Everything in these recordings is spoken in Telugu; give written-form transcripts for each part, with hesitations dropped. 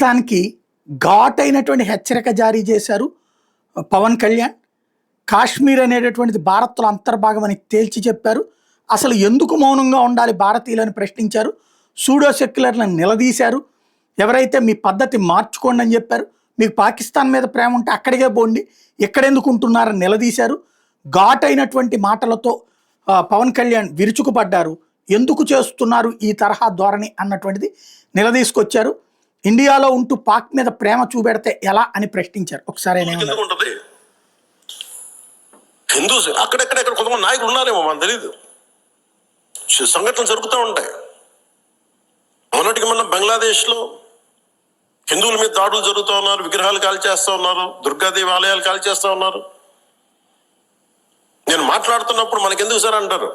పాకిస్తాన్కి ఘాటైనటువంటి హెచ్చరిక జారీ చేశారు పవన్ కళ్యాణ్. కాశ్మీర్ అనేటటువంటిది భారత్లో అంతర్భాగం అని తేల్చి చెప్పారు. అసలు ఎందుకు మౌనంగా ఉండాలి భారతీయులని ప్రశ్నించారు. సూడో సెక్యులర్లను నిలదీశారు. ఎవరైతే మీ పద్ధతి మార్చుకోండి అని చెప్పారు. మీకు పాకిస్తాన్ మీద ప్రేమ ఉంటే అక్కడికే పోండి, ఎక్కడెందుకు ఉంటున్నారని నిలదీశారు. ఘాటైనటువంటి మాటలతో పవన్ కళ్యాణ్ విరుచుకుపడ్డారు. ఎందుకు చేస్తున్నారు ఈ తరహా ధోరణి అన్నటువంటిది నిలదీసుకొచ్చారు. ఇండియాలో ఉంటూ పాక్ మీద ప్రేమ చూపెడితే ఎలా అని ప్రశ్నించారు. ఒకసారి హిందూస్ అక్కడెక్కడెక్కడ కొంతమంది నాయకులు ఉన్నారేమో మనకు తెలియదు. సంఘటనలు జరుగుతూ ఉంటాయి. మొన్నటికి మొన్న బంగ్లాదేశ్లో హిందువుల మీద దాడులు జరుగుతూ ఉన్నారు, విగ్రహాలు కాల్చేస్తూ ఉన్నారు, దుర్గాదేవి ఆలయాలు కాల్చేస్తూ ఉన్నారు. నేను మాట్లాడుతున్నప్పుడు మనకెందుకు సార్ అంటారు.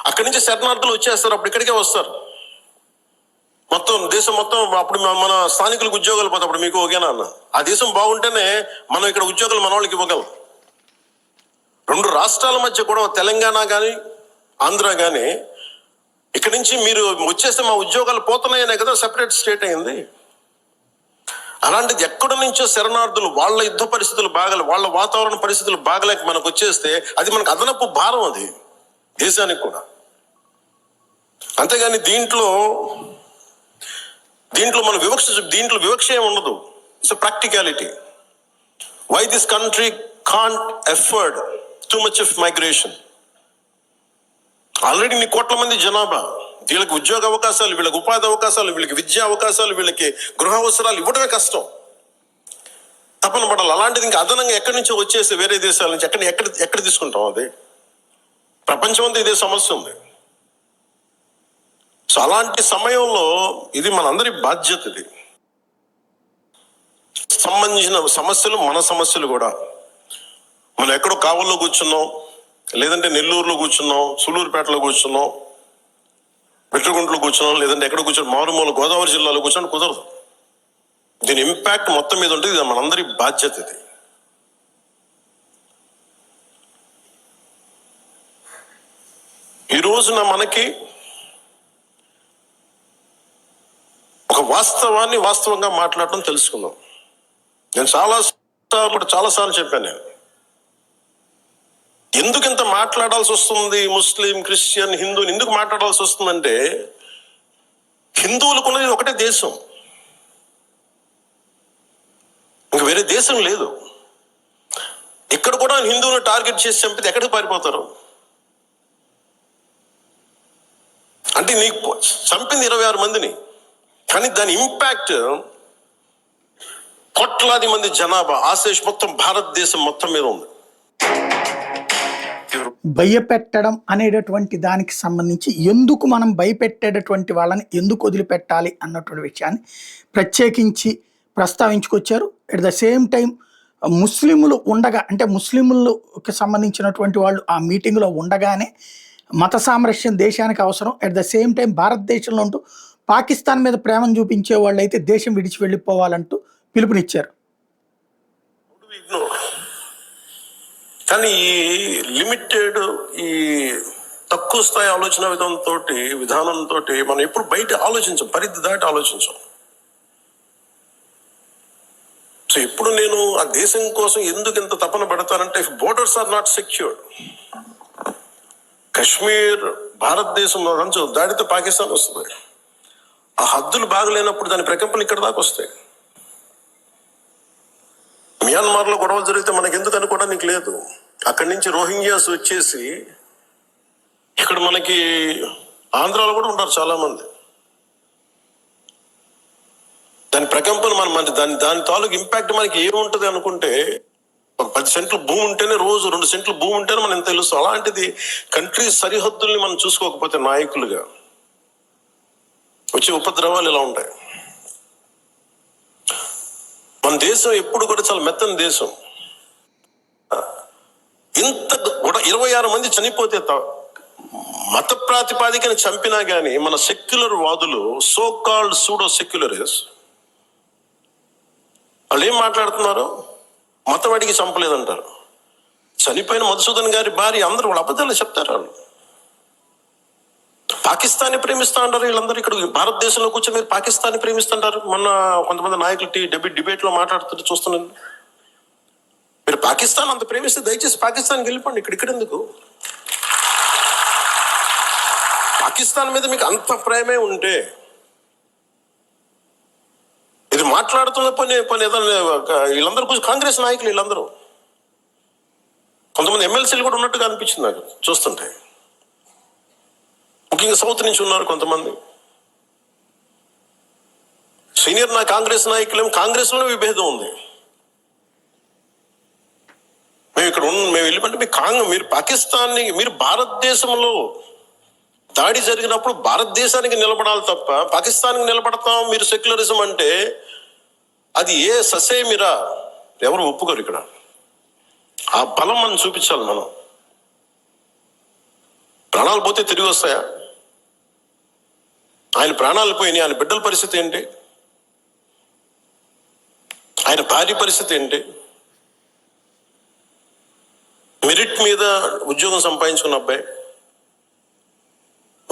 అక్కడి నుంచి శరణార్థులు వచ్చేస్తారు, అప్పుడు ఇక్కడికే వస్తారు. మొత్తం దేశం మొత్తం అప్పుడు మన స్థానికులకు ఉద్యోగాలు పోతే అప్పుడు మీకు ఓకేనా అన్న. ఆ దేశం బాగుంటేనే మనం ఇక్కడ ఉద్యోగాలు మన వాళ్ళకి ఇవ్వగలం. రెండు రాష్ట్రాల మధ్య కూడా తెలంగాణ కానీ ఆంధ్ర కానీ ఇక్కడి నుంచి మీరు వచ్చేస్తే మా ఉద్యోగాలు పోతున్నాయనే కదా సెపరేట్ స్టేట్ అయింది. అలాంటిది ఎక్కడి నుంచో శరణార్థులు వాళ్ళ యుద్ధ పరిస్థితులు బాగలే, వాళ్ళ వాతావరణ పరిస్థితులు బాగలేక మనకు వచ్చేస్తే అది మనకు అదనపు భారం, అది దేశానికి కూడా. అంతేగాని దీంట్లో మన దీంట్లో వివక్ష ఏమి ఉండదు. It's practicality. Why this country can't afford too much of migration. Already నీ కోట్ల మంది జనాభా, వీళ్ళకి ఉద్యోగ అవకాశాలు, వీళ్ళకి ఉపాధి అవకాశాలు, వీళ్ళకి విద్యా అవకాశాలు, వీళ్ళకి గృహ అవసరాలు ఇవ్వడమే కష్టం, తపన పడాలి. అలాంటిది ఇంకా అదనంగా ఎక్కడి నుంచో వచ్చేసి వేరే దేశాల నుంచి ఎక్కడ తీసుకుంటాం? అది ప్రపంచం అంతా ఇదే సమస్య ఉంది. సో అలాంటి సమయంలో ఇది మనందరి బాధ్యత. ఇది సంబంధించిన సమస్యలు మన సమస్యలు కూడా. మనం ఎక్కడో కావల్లో కూర్చున్నాం, లేదంటే నెల్లూరులో కూర్చున్నాం, సూలూరుపేటలో కూర్చున్నాం, పెట్టుకుంట్లో కూర్చున్నాం, లేదంటే ఎక్కడ కూర్చొని మారుమూల గోదావరి జిల్లాలో కూర్చొని కుదరదు. దీని ఇంపాక్ట్ మొత్తం మీద ఉంటుంది. ఇది మనందరి బాధ్యత. ఇది ఈ రోజున మనకి ఒక వాస్తవాన్ని వాస్తవంగా మాట్లాడటం తెలుసుకుందాం. నేను చాలాసార్లు చెప్పాను. నేను ఎందుకు ఇంత మాట్లాడాల్సి వస్తుంది, ముస్లిం, క్రిస్టియన్, హిందువుని ఎందుకు మాట్లాడాల్సి వస్తుందంటే, హిందువులకు ఉన్నది ఒకటే దేశం, ఇంక వేరే దేశం లేదు. ఇక్కడ కూడా హిందువులను టార్గెట్ చేసి చంపితే ఎక్కడికి పారిపోతారు? అంటే నీకు చంపింది 26 మందిని, కానీ దాని ఇంపాక్ట్ కోట్లాది మంది జనాభా, ఆశేష్ మొత్తం భారతదేశం మొత్తం మీద ఉంది. భయపెట్టడం అనేటటువంటి దానికి సంబంధించి ఎందుకు మనం భయపెట్టేటటువంటి వాళ్ళని ఎందుకు వదిలిపెట్టాలి అన్నటువంటి విషయాన్ని ప్రత్యేకించి ప్రస్తావించుకొచ్చారు. ఎట్ ద సేమ్ టైం ముస్లింలు ఉండగా, అంటే ముస్లింలకు సంబంధించినటువంటి వాళ్ళు ఆ మీటింగ్లో ఉండగానే మత సామరస్యం దేశానికి అవసరం. ఎట్ ద సేమ్ టైం భారతదేశంలో ఉంటూ పాకిస్తాన్ మీద ప్రేమను చూపించే వాళ్ళు అయితే దేశం విడిచి వెళ్ళిపోవాలంటూ పిలుపునిచ్చారు. కానీ ఈ లిమిటెడ్, ఈ తక్కువ స్థాయి ఆలోచన విధానంతో మనం ఎప్పుడు బయట ఆలోచించాం, పరిధి దాటి ఆలోచించాం. సో ఇప్పుడు నేను ఆ దేశం కోసం ఎందుకు ఇంత తపన పడతానంటే, borders are not secured. Kashmir భారతదేశం దాడితే పాకిస్తాన్ వస్తుంది. ఆ హద్దులు బాగలేనప్పుడు దాని ప్రకంపనలు ఇక్కడ దాకా వస్తాయి. మియాన్మార్లో గొడవలు జరిగితే మనకి ఎందుకు అనుకోవడానికి లేదు. అక్కడి నుంచి రోహింగ్యాస్ వచ్చేసి ఇక్కడ మనకి ఆంధ్రాలో కూడా ఉంటారు చాలా మంది. దాని ప్రకంపన దాని తాలూకు ఇంపాక్ట్ మనకి ఏముంటుంది అనుకుంటే, 10 సెంట్లు భూమి ఉంటేనే, రోజు 2 సెంట్లు భూమి ఉంటేనే మనం ఎంత తెలుస్తాం. అలాంటిది కంట్రీ సరిహద్దుల్ని మనం చూసుకోకపోతే నాయకులుగా వచ్చే ఉపద్రవాలు ఇలా ఉంటాయి. మన దేశం ఎప్పుడు కూడా చాలా మెత్తని దేశం. ఇంత 26 మంది చనిపోతే మత ప్రాతిపాదికన చంపినా గానీ మన సెక్యులర్ వాదులు, సో కాల్డ్ సూడో సెక్యులరిస్ట్, వాళ్ళు ఏం మాట్లాడుతున్నారు? మతం అడిగి చంపలేదంటారు. చనిపోయిన మధుసూదన్ గారి భార్య, అందరూ వాళ్ళ అబద్ధాలు చెప్తారు. వాళ్ళు పాకిస్తాన్ని ప్రేమిస్తా అంటారు వీళ్ళందరూ. ఇక్కడ భారతదేశంలో కూర్చొని మీరు పాకిస్తాన్ని ప్రేమిస్తుంటారు. మొన్న కొంతమంది నాయకులు డిబేట్ లో మాట్లాడుతుంటే చూస్తున్నాను. మీరు పాకిస్తాన్ అంత ప్రేమిస్తే దయచేసి పాకిస్తాన్కి వెళ్ళిపోండి. ఇక్కడ ఎందుకు? పాకిస్తాన్ మీద మీకు అంత ప్రేమే ఉంటే ఇది మాట్లాడుతున్న పని ఏదైనా వీళ్ళందరూ కొంచెం కాంగ్రెస్ నాయకులు వీళ్ళందరూ కొంతమంది ఎమ్మెల్సీలు కూడా ఉన్నట్టుగా అనిపించింది నాకు చూస్తుంటే. ముఖ్యంగా సౌత్ నుంచి ఉన్నారు కొంతమంది సీనియర్ కాంగ్రెస్ నాయకులు. కాంగ్రెస్ లోనే విభేదం ఉంది. మేము వెళ్ళిపోతే మీరు పాకిస్తాన్ని, మీరు భారతదేశంలో దాడి జరిగినప్పుడు భారతదేశానికి నిలబడాలి తప్ప పాకిస్తాన్కి నిలబడతాం మీరు సెక్యులరిజం అంటే అది ఏ ససేమిరా ఎవరు ఒప్పుకోరు. ఇక్కడ ఆ బలం మనం చూపించాలి. మనం ప్రాణాలు పోతే తిరిగి వస్తాయా? ఆయన ప్రాణాలు పోయినాయి. ఆయన బిడ్డల పరిస్థితి ఏంటి? ఆయన భార్య పరిస్థితి ఏంటి? మెరిట్ మీద ఉద్యోగం సంపాదించుకున్న అబ్బాయి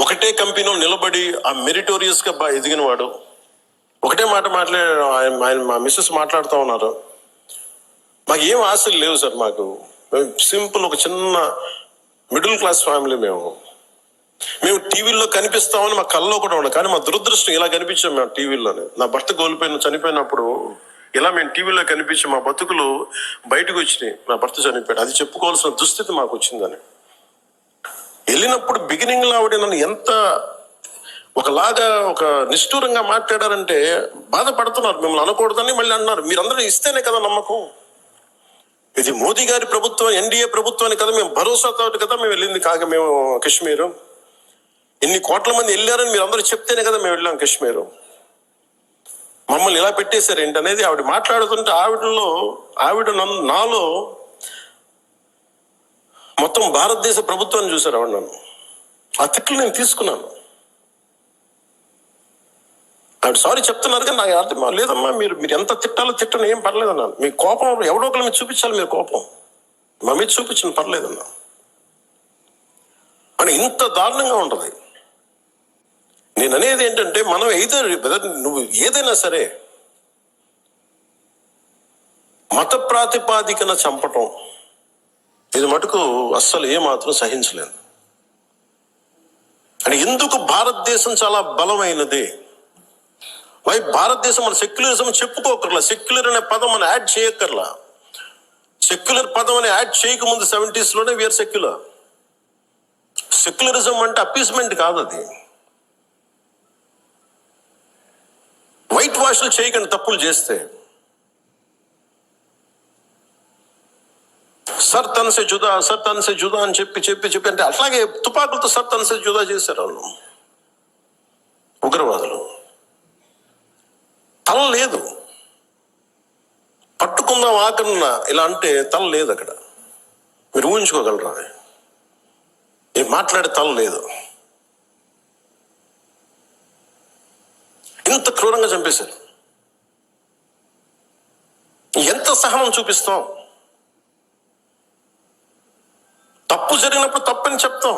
ఒకటే కంపెనీలో నిలబడి ఆ మెరిటోరియస్ గా ఎదిగిన వాడు ఒకటే మాట ఆయన మా మిస్సెస్ మాట్లాడుతూ ఉన్నారు. మాకు ఏం ఆశలు లేవు సార్. మాకు సింపుల్ ఒక చిన్న మిడిల్ క్లాస్ ఫ్యామిలీ. మేము టీవీల్లో కనిపిస్తామని మా కల్లో కూడా ఉన్నాం. కానీ మా దురదృష్టం ఇలా కనిపించాం మేము టీవీలోనే. నా భర్త చనిపోయినప్పుడు ఇలా మేము టీవీలో కనిపించి మా బతుకులు బయటకు వచ్చినాయి. నా భర్త చనిపోయాడు, అది చెప్పుకోవాల్సిన దుస్థితి మాకు వచ్చిందని. వెళ్ళినప్పుడు బిగినింగ్ లో ఆవిడ నన్ను ఎంత ఒకలాగా ఒక నిష్ఠూరంగా మాట్లాడారంటే బాధపడుతున్నారు. మిమ్మల్ని అనకూడదని మళ్ళీ అన్నారు. మీరందరూ ఇస్తేనే కదా నమ్మకం. ఇది మోదీ గారి ప్రభుత్వం, ఎన్డీఏ ప్రభుత్వాన్ని కదా మేము భరోసాతో కదా మేము వెళ్ళింది. మేము కాశ్మీరు ఇన్ని కోట్ల మంది వెళ్ళారని మీరు అందరూ చెప్తేనే కదా మేము వెళ్ళాం కాశ్మీరు. మమ్మల్ని ఇలా పెట్టేశారు ఏంటి అనేది ఆవిడ మాట్లాడుతుంటే ఆవిడ నాలో మొత్తం భారతదేశ ప్రభుత్వాన్ని చూశారు ఆవిడ. నన్ను ఆ తిట్లు నేను తీసుకున్నాను. ఆవిడ సారీ చెప్తున్నారు కానీ నాకు అర్థం లేదమ్మా, మీరు ఎంత తిట్టాలో తిట్టను, ఏం పర్లేదన్నాను. మీ కోపం ఎవడో ఒకరి మీద చూపించాలి. మీరు కోపం మా మీద చూపించిన పర్లేదన్నా అని ఇంత దారుణంగా ఉంటుంది. నేను అనేది ఏంటంటే మనం నువ్వు ఏదైనా సరే మత ప్రాతిపాదికన చంపటం ఇది మటుకు అస్సలు ఏమాత్రం సహించలేదు. అని ఎందుకు భారతదేశం చాలా బలమైనది. భారతదేశం మన సెక్యులరిజం చెప్పుకోకర్లా. సెక్యులర్ అనే పదం మనం యాడ్ చేయక్కర్లా. సెక్యులర్ పదం అని యాడ్ చేయకముందు 70s లోనే వీఆర్ సెక్యులర్. సెక్యులరిజం అంటే అపీస్మెంట్ కాదు. అది వైట్ వాష్లు చేయకండి తప్పులు చేస్తే. సర్ తనసే జుదా అని చెప్పి అంటే అట్లాగే తుపాకులతో సర్ తనసే జుదా చేశారు వాళ్ళు ఉగ్రవాదులు. తల లేదు. పట్టుకుందాం ఆకన్నా ఇలా అంటే తల లేదు అక్కడ. మీరు ఊహించుకోగలరా? ఏం మాట్లాడే తల లేదు. ఇంత క్రూరంగా చంపేశారు. ఎంత సహనం చూపిస్తాం? తప్పు జరిగినప్పుడు తప్పని చెప్తాం.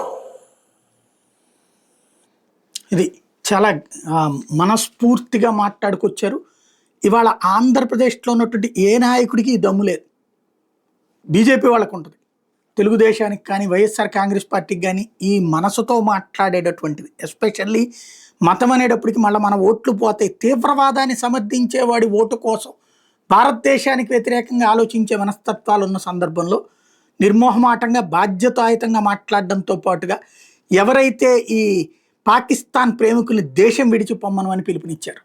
ఇది చాలా మనస్ఫూర్తిగా మాట్లాడుకొచ్చారు. ఇవాళ ఆంధ్రప్రదేశ్లో ఉన్నటువంటి ఏ నాయకుడికి ఈ దమ్ము లేదు. బీజేపీ వాళ్ళకు ఉంటుంది, తెలుగుదేశానికి కానీ వైఎస్ఆర్ కాంగ్రెస్ పార్టీకి కానీ ఈ మనసుతో మాట్లాడేటటువంటిది. ఎస్పెషల్లీ మతం అనేటప్పటికి మళ్ళీ మన ఓట్లు పోతాయి. తీవ్రవాదాన్ని సమర్థించేవాడి ఓటు కోసం భారతదేశానికి వ్యతిరేకంగా ఆలోచించే మనస్తత్వాలు ఉన్న సందర్భంలో నిర్మోహమాటంగా బాధ్యతాయుతంగా మాట్లాడడంతో పాటుగా ఎవరైతే ఈ పాకిస్తాన్ ప్రేమికుల్ని దేశం విడిచిపోమ్మను అని పిలుపునిచ్చారు.